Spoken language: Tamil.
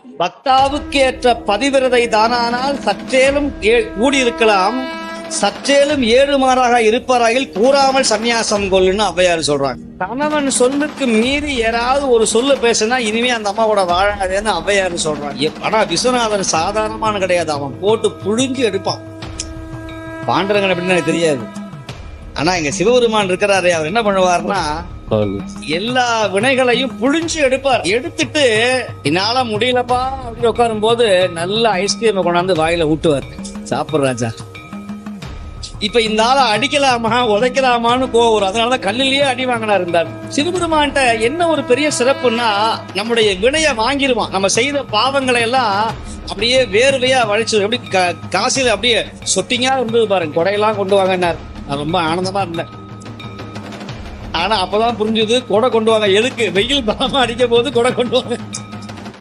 பக்தாவுக்கு ஏற்ற பதிவிரதை தானானால் சற்றேலும் கூடியிருக்கலாம், சற்றேலும் ஏழுமாறாக இருப்பாராயில் கூறாமல் சந்நியாசம் கொள்ளுன்னு ஔவையார் சொல்றாங்க. கணவன் சொல்லுக்கு மீறி யாராவது ஒரு சொல்லு பேசுனா இனிமே அந்த அம்மாவோட வாழாதேன்னு ஔவையார் சொல்றாங்க. ஆனா விஸ்வநாதன் சாதாரணமான கிடையாது, அவன் போட்டு புழிஞ்சு எடுப்பான். பாண்டரங்கன் அப்படின்னு எனக்கு தெரியாது, ஆனா இங்க சிவபெருமான் இருக்கிறாரு, அவர் என்ன பண்ணுவார்னா எல்லா வினைகளையும் புழிஞ்சு எடுப்பார். எடுத்துட்டு என்னால முடியலப்பா அப்படின்னு உட்காரும் போது நல்ல ஐஸ்கிரீமை கொண்டாந்து வாயில ஊட்டுவார். சாப்பிடுற ராஜா. இப்ப இந்த ஆளை அடிக்கலாமா உதைக்கலாமான்னு கோவம், அதனாலதான் கல்லிலேயே அடி வாங்கினா இருந்தார். சிவபெருமான்கிட்ட என்ன ஒரு பெரிய சிறப்புன்னா, நம்முடைய வினைய வாங்கிடுவான். நம்ம செய்த பாவங்களை எல்லாம் அப்படியே வேர்வையா வலிச்சு, எப்படி காசில அப்படியே சொட்டிங்கா இருந்தது பாருங்க, கொடையெல்லாம் கொண்டு வாங்கினார். நான் ரொம்ப ஆனந்தமா இருந்தேன். ஆனா அப்பதான் புரிஞ்சது, கொடை கொண்டு வாங்க எதுக்கு, வெயில் பலமா அடிக்க போது கொடை கொண்டு வாங்க.